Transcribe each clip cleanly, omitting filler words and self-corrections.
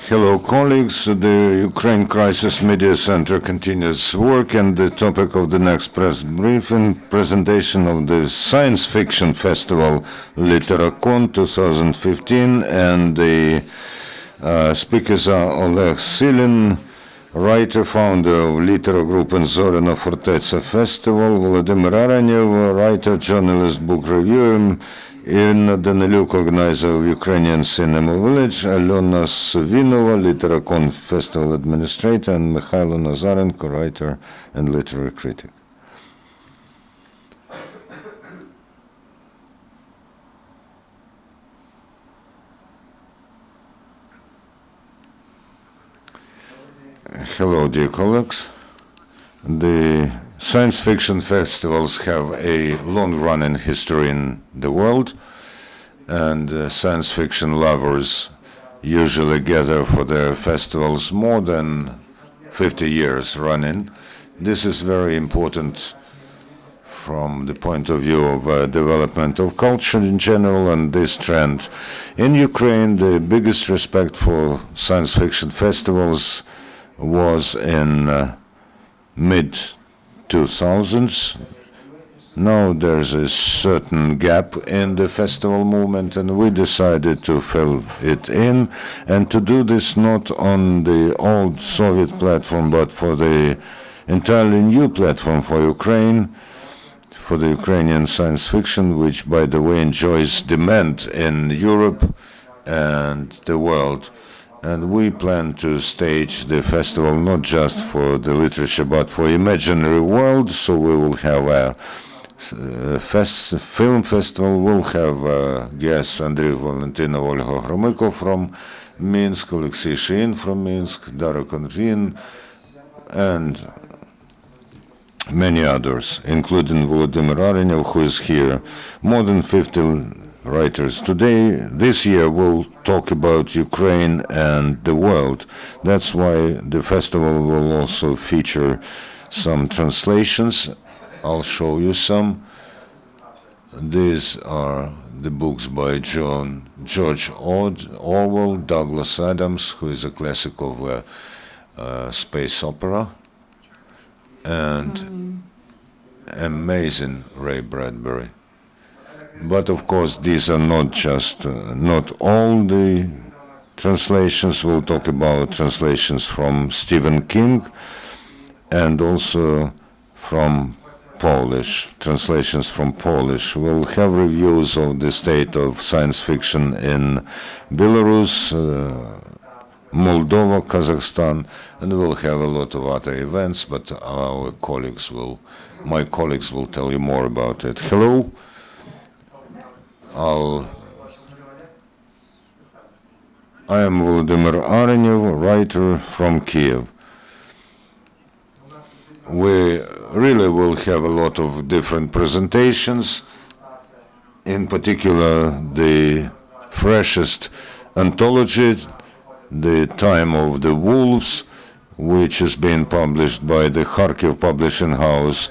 Hello, colleagues. The Ukraine Crisis Media Center continues work, and the topic of the next press briefing, presentation of the science fiction festival LiTerraCon 2015, and the speakers are Oleh Silin, writer, founder of LiTerra Group and Zoryana Fortetsya Festival, Volodymyr Arenev, writer, journalist, book reviewer, Danyliuk, organizer of Ukrainian Cinema Village, Alyona Savinova, LiTerraCon Festival Administrator, and Mykhailo Nazarenko, writer and literary critic. Hello, dear colleagues. The science fiction festivals have a long-running history in the world, and science fiction lovers usually gather for their festivals more than 50 years running. This is very important from the point of view of development of culture in general, and this trend. In Ukraine, the biggest respect for science fiction festivals was in mid-2000s. Now there's a certain gap in the festival movement, and we decided to fill it in, and to do this not on the old Soviet platform, but for the entirely new platform for Ukraine, for the Ukrainian science fiction, which, by the way, enjoys demand in Europe and the world. And we plan to stage the festival not just for the literature, but for imaginary world. So we will have a film festival. We'll have guests Andrei Valentinov, Olga Gromyko from Minsk, Alexei Shein from Minsk, Dara Konrin, and many others, including Volodymyr Arenev, who is here. More than 50 writers. Today, this year, we'll talk about Ukraine and the world. That's why the festival will also feature some translations. I'll show you some. These are the books by George Orwell, Douglas Adams, who is a classic of space opera, and amazing Ray Bradbury. But of course, these are not all the translations. We'll talk about translations from Stephen King, and also from Polish, translations from Polish. We'll have reviews of the state of science fiction in Belarus, Moldova, Kazakhstan, and we'll have a lot of other events, but my colleagues will tell you more about it. Hello. I am Volodymyr Arenev, writer from Kiev. We really will have a lot of different presentations, in particular the freshest anthology, The Time of the Wolves, which is being published by the Kharkiv Publishing House,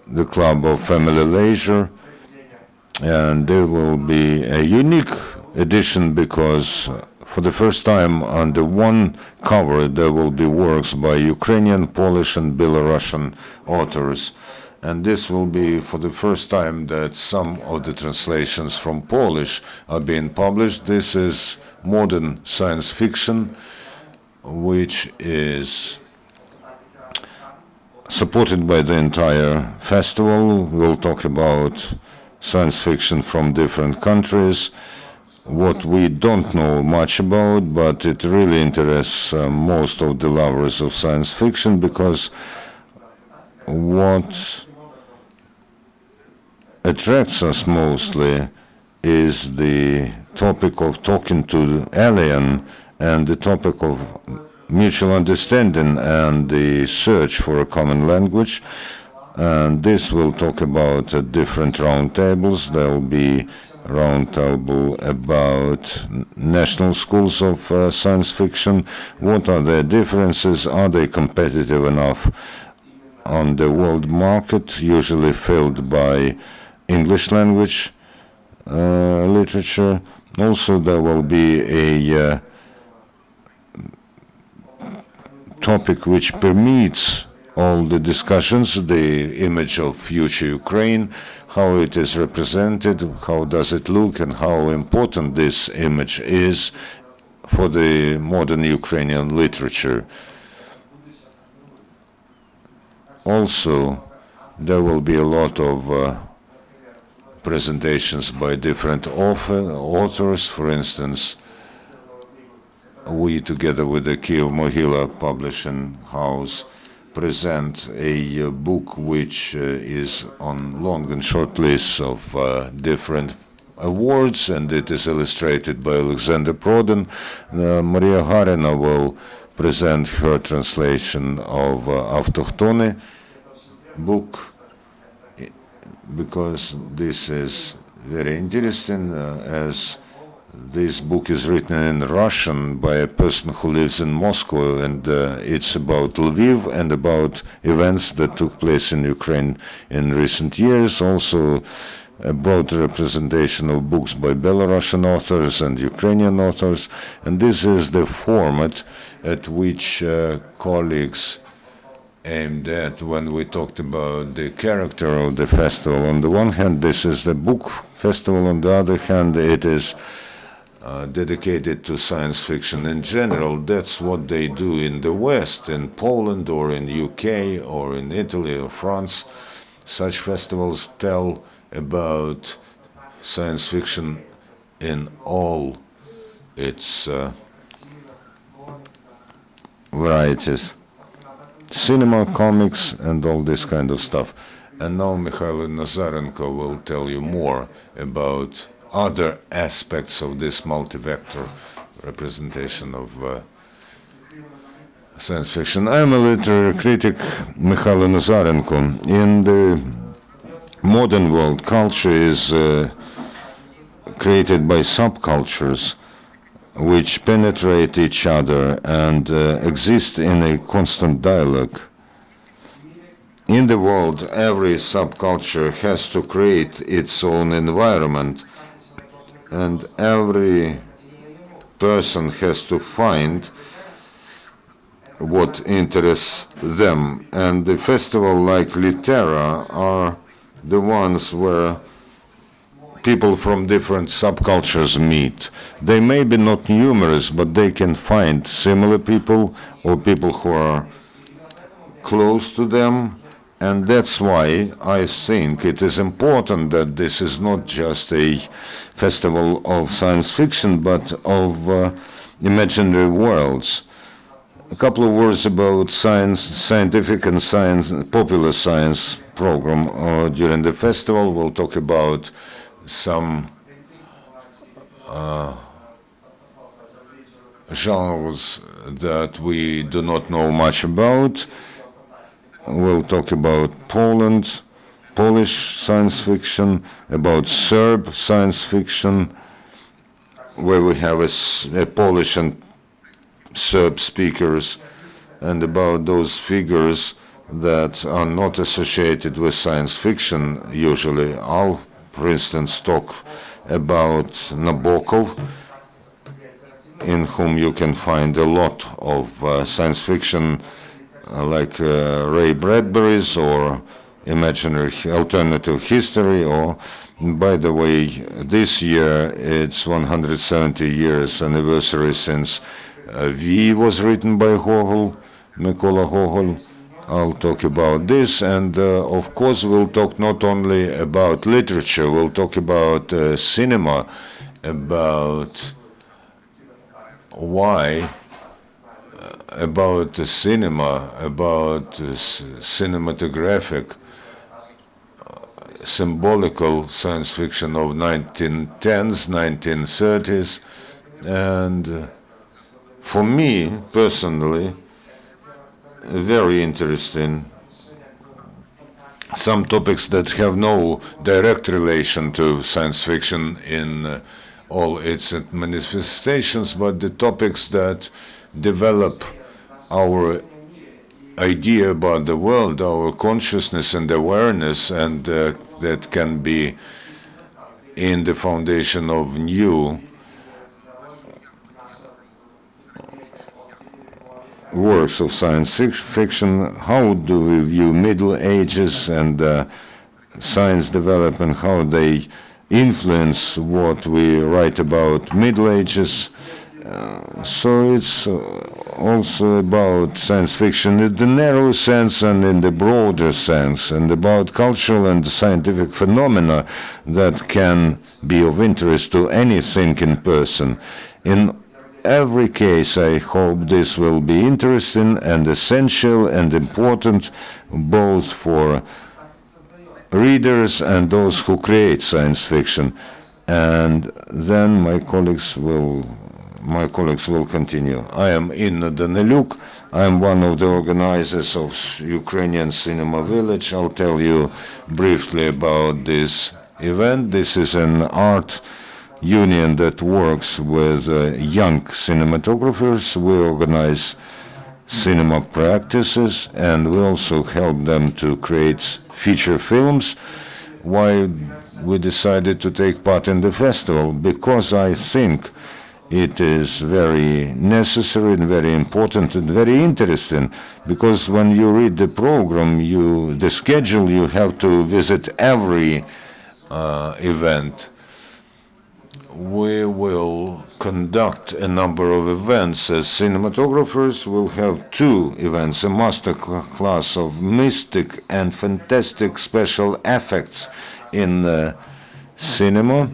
the Club of Family Leisure. And there will be a unique edition because for the first time under one cover there will be works by Ukrainian, Polish and Belarusian authors. And this will be for the first time that some of the translations from Polish are being published. This is modern science fiction, which is supported by the entire festival. We'll talk about science fiction from different countries, what we don't know much about, but it really interests most of the lovers of science fiction, because what attracts us mostly is the topic of talking to alien and the topic of mutual understanding and the search for a common language. And this will talk about different roundtables. There will be roundtable about national schools of science fiction. What are their differences? Are they competitive enough on the world market, usually filled by English language literature? Also, there will be a topic which permeates all the discussions, the image of future Ukraine, how it is represented, how does it look, and how important this image is for the modern Ukrainian literature. Also, there will be a lot of presentations by different authors. For instance, we, together with the Kyiv Mohyla Publishing House, present a book which is on long and short lists of different awards, and it is illustrated by Alexander Prodin. Maria Harina will present her translation of Autochtone book, because this is very interesting, as this book is written in Russian by a person who lives in Moscow, and it's about Lviv and about events that took place in Ukraine in recent years. Also, a broad representation of books by Belarusian authors and Ukrainian authors. And this is the format at which colleagues aimed at when we talked about the character of the festival. On the one hand, this is the book festival. On the other hand, it is dedicated to science fiction in general. That's what they do in the West, in Poland or in UK or in Italy or France. Such festivals tell about science fiction in all its varieties. Cinema, comics, and all this kind of stuff. And now Mykhailo Nazarenko will tell you more about other aspects of this multi-vector representation of science fiction. I'm a literary critic, Mykhailo Nazarenko. In the modern world, culture is created by subcultures which penetrate each other and exist in a constant dialogue. In the world, every subculture has to create its own environment, and every person has to find what interests them. And the festival like LiTerra are the ones where people from different subcultures meet. They may be not numerous, but they can find similar people or people who are close to them. And that's why I think it is important that this is not just a festival of science fiction, but of imaginary worlds. A couple of words about scientific and popular science program during the festival. We'll talk about some genres that we do not know much about. We'll talk about Poland, Polish science fiction, about Serb science fiction, where we have a Polish and Serb speakers, and about those figures that are not associated with science fiction usually. I'll, for instance, talk about Nabokov, in whom you can find a lot of science fiction, like Ray Bradbury's or imaginary alternative history. Or, by the way, this year it's 170 years anniversary since V was written by Gogol, Mykola Gogol. I'll talk about this, and of course we'll talk not only about literature, we'll talk about cinema, about why, about the cinema, about cinematographic, symbolical science fiction of 1910s, 1930s, and for me personally, very interesting. Some topics that have no direct relation to science fiction in all its manifestations, but the topics that develop our idea about the world, our consciousness and awareness, and that can be in the foundation of new works of science fiction. How do we view Middle Ages and science development, how they influence what we write about Middle Ages. So it's also about science fiction in the narrow sense and in the broader sense, and about cultural and scientific phenomena that can be of interest to any thinking person. In every case, I hope this will be interesting and essential and important both for readers and those who create science fiction. And then my colleagues will continue. I am in Danyliuk. I am one of the organizers of Ukrainian Cinema Village. I'll tell you briefly about this event. This is an art union that works with young cinematographers. We organize cinema practices and we also help them to create feature films. Why we decided to take part in the festival? Because I think it is very necessary and very important and very interesting, because when you read the program, the schedule, you have to visit every event. We will conduct a number of events. As cinematographers, we'll have 2 events, a master class of mystic and fantastic special effects in cinema,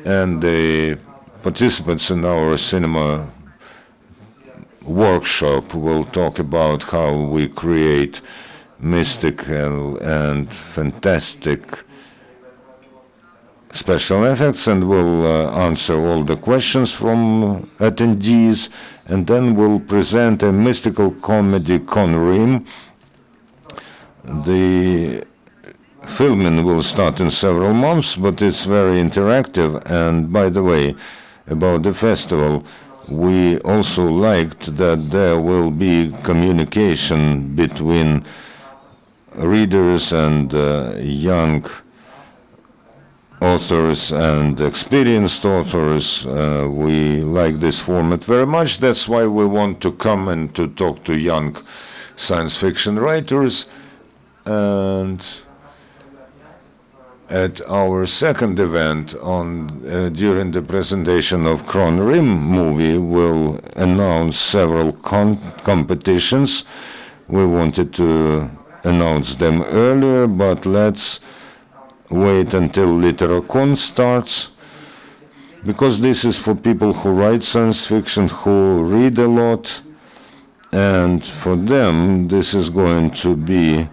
and the participants in our cinema workshop will talk about how we create mystical and fantastic special effects, and we'll answer all the questions from attendees, and then we'll present a mystical comedy Conrim. The filming will start in several months, but it's very interactive. And by the way, about the festival, we also liked that there will be communication between readers and young authors and experienced authors. We like this format very much. That's why we want to come and to talk to young science fiction writers. And at our second event during the presentation of Conrim movie, we'll announce several competitions. We wanted to announce them earlier, but let's wait until LiTerraCon starts, because this is for people who write science fiction, who read a lot, and for them this is going to be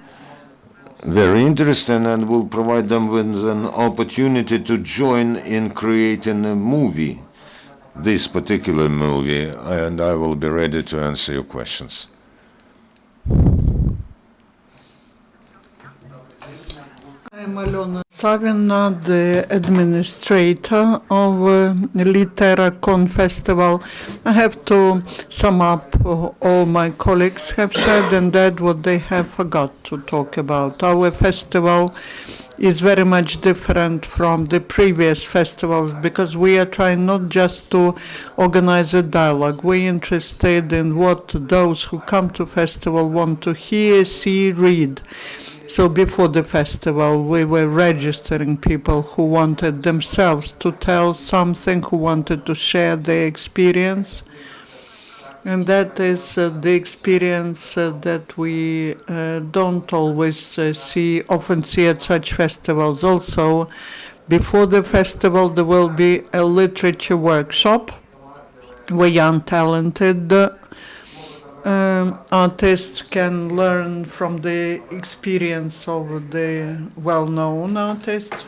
very interesting and will provide them with an opportunity to join in creating a movie, this particular movie, and I will be ready to answer your questions. I'm Alyona Savinova, the administrator of LiTerraCon festival. I have to sum up all my colleagues have said and add what they have forgot to talk about. Our festival is very much different from the previous festivals because we are trying not just to organize a dialogue. We're interested in what those who come to festival want to hear, see, read. So before the festival, we were registering people who wanted themselves to tell something, who wanted to share their experience. And that is the experience that we don't always often see at such festivals. Also, before the festival, there will be a literature workshop where young, talented artists can learn from the experience of the well-known artists.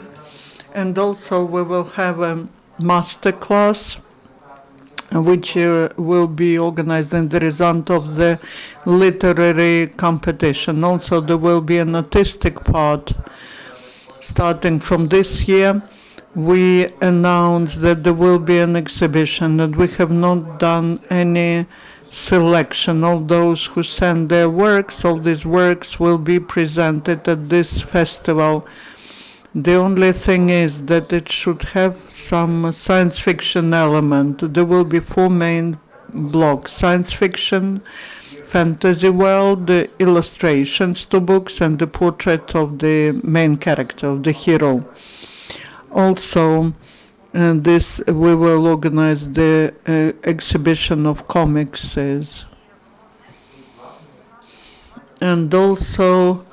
And also we will have a master class which will be organized in the result of the literary competition. Also there will be an artistic part. Starting from this year, we announced that there will be an exhibition, and we have not done any selection. All those who send their works, all these works will be presented at this festival. The only thing is that it should have some science fiction element. There will be 4 main blocks: science fiction, fantasy world, the illustrations to books, and the portrait of the main character, of the hero. Also, this we will organize the exhibition of comics, and also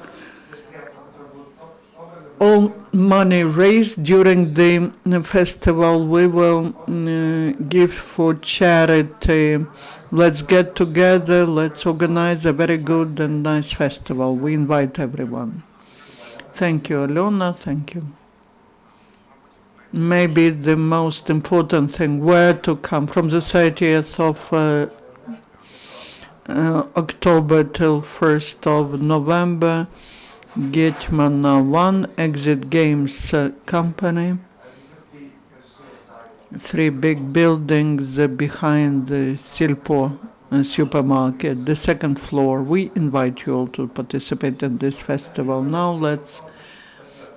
all money raised during the festival we will give for charity. Let's get together, let's organize a very good and nice festival. We invite everyone. Thank you, Alyona, thank you. Maybe the most important thing, where to come from the 30th of October till 1st of November. Getmana 1 Exit Games company. 3 big buildings behind the Silpo supermarket. The second floor. We invite you all to participate in this festival. Now let's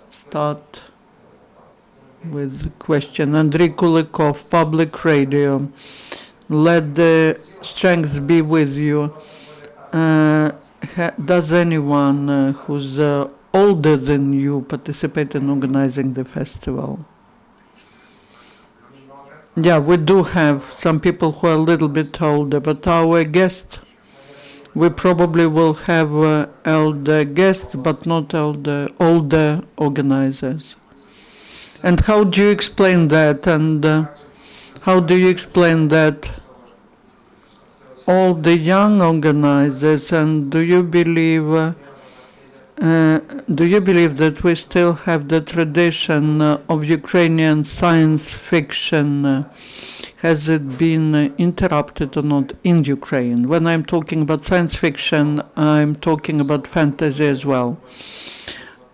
start with the question. Andrei Kulikov, Public Radio. Let the strength be with you. Does anyone who's older than you participate in organizing the festival? Yeah, we do have some people who are a little bit older, but our guests, we probably will have elder guests, but not older organizers. And how do you explain that? And how do you explain that all the young organizers, and do you believe that we still have the tradition of Ukrainian science fiction? Has it been interrupted or not in Ukraine? When I'm talking about science fiction, I'm talking about fantasy as well.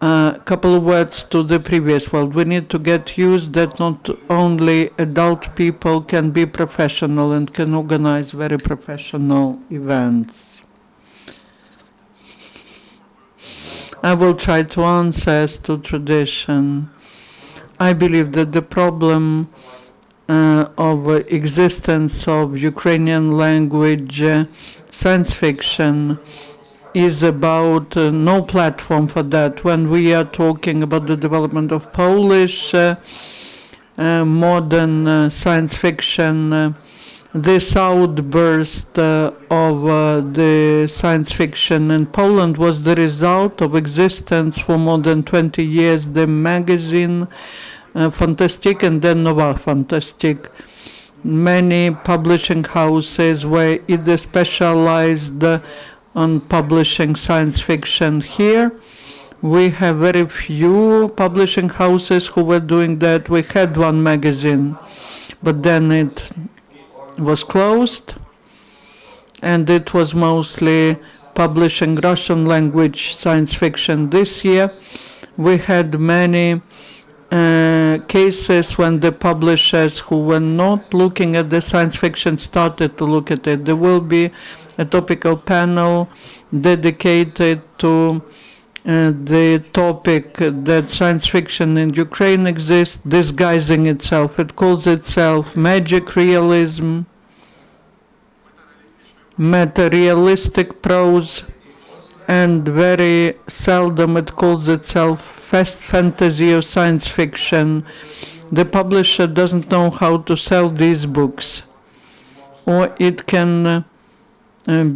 A couple of words to the previous world. We need to get used that not only adult people can be professional and can organize very professional events. I will try to answer as to tradition. I believe that the problem of existence of Ukrainian language science fiction is about no platform for that. When we are talking about the development of Polish modern science fiction, this outburst of the science fiction in Poland was the result of existence for more than 20 years, the magazine Fantastic and then Nova Fantastic. Many publishing houses were either specialized on publishing science fiction here. We have very few publishing houses who were doing that. We had one magazine, but then it was closed, and it was mostly publishing Russian language science fiction. This year we had many cases when the publishers who were not looking at the science fiction started to look at it. There will be a topical panel dedicated to the topic that science fiction in Ukraine exists, disguising itself. It calls itself magic realism, meta-realistic prose, and very seldom it calls itself fast fantasy or science fiction. The publisher doesn't know how to sell these books, or it can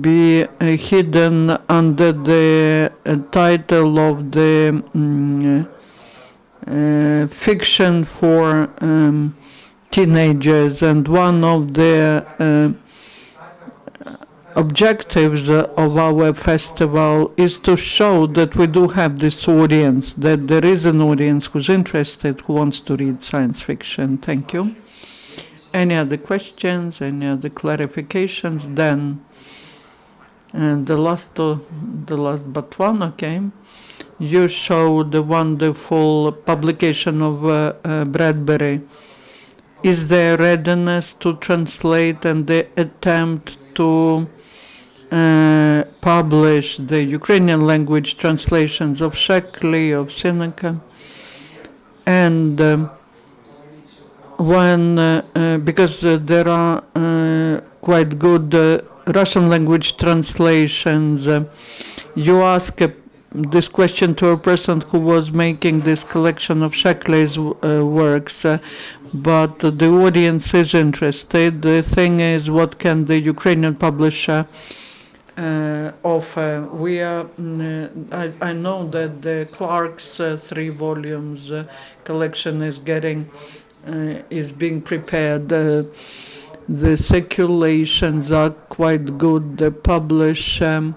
be hidden under the title of the fiction for teenagers. And one of the objectives of our festival is to show that we do have this audience, that there is an audience who's interested, who wants to read science fiction. Thank you. Any other questions, any other clarifications? Then the last but one, okay. You showed the wonderful publication of Bradbury. Is there readiness to translate and the attempt to publish the Ukrainian language translations of Sheckley, of Seneca? And when, because there are quite good Russian language translations. You ask this question to a person who was making this collection of Shekly's works, but the audience is interested. The thing is, what can the Ukrainian publisher offer? We are. I know that the Clark's 3 volumes collection is being prepared. The circulations are quite good. The publisher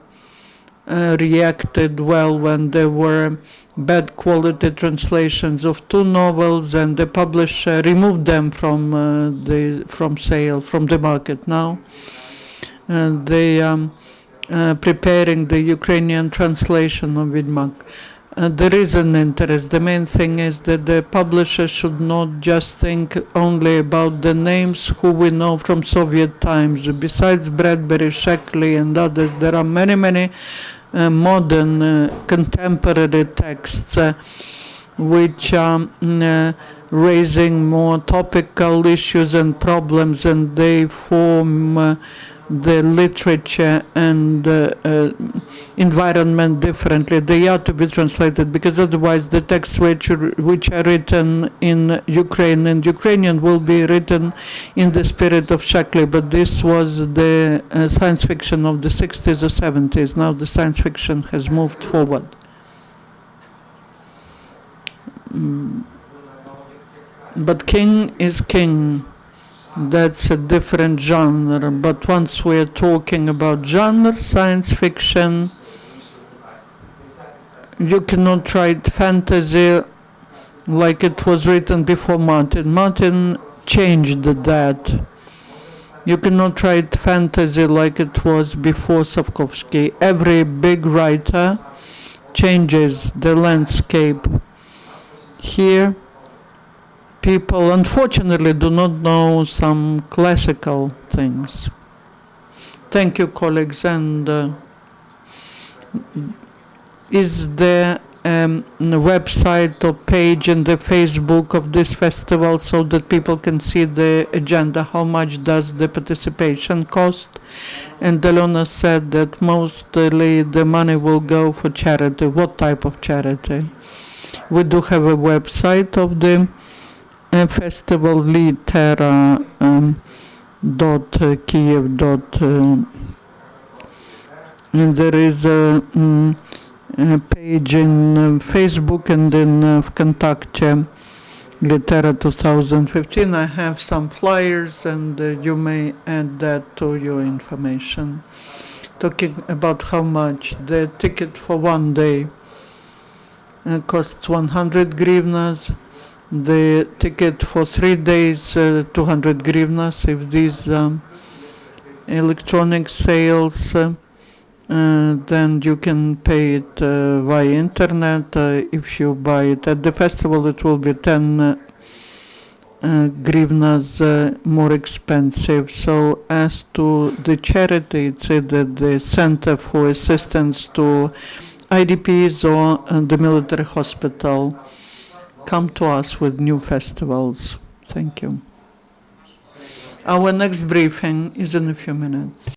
reacted well when there were bad quality translations of 2 novels, and the publisher removed them from sale, from the market now. And they are preparing the Ukrainian translation of Vidmak. There is an interest. The main thing is that the publisher should not just think only about the names who we know from Soviet times. Besides Bradbury, Shekly, and others, there are many modern contemporary texts which are raising more topical issues and problems, and they form the literature and environment differently. They are to be translated, because otherwise the texts which are written in Ukrainian will be written in the spirit of Shekly. But this was the science fiction of the 60s or 70s. Now the science fiction has moved forward. But king is king. That's a different genre. But once we're talking about genre, science fiction, you cannot write fantasy like it was written before Martin. Martin changed that. You cannot write fantasy like it was before Sapkowski. Every big writer changes the landscape. Here, people unfortunately do not know some classical things. Thank you, colleagues. And is there a website or page in the Facebook of this festival so that people can see the agenda? How much does the participation cost? And Alyona said that mostly the money will go for charity. What type of charity? We do have a website of the festival, LiTerra .kiev. And there is a page in Facebook and in Vkontakte, LiTerra 2015. I have some flyers, and you may add that to your information. Talking about how much the ticket for 1 day costs 100 hryvnias. The ticket for 3 days, 200 hryvnias. If these electronic sales, then you can pay it via internet. If you buy it at the festival, it will be 10 hryvnias more expensive. So as to the charity, it's either the Center for Assistance to IDPs or the military hospital. Come to us with new festivals. Thank you. Our next briefing is in a few minutes.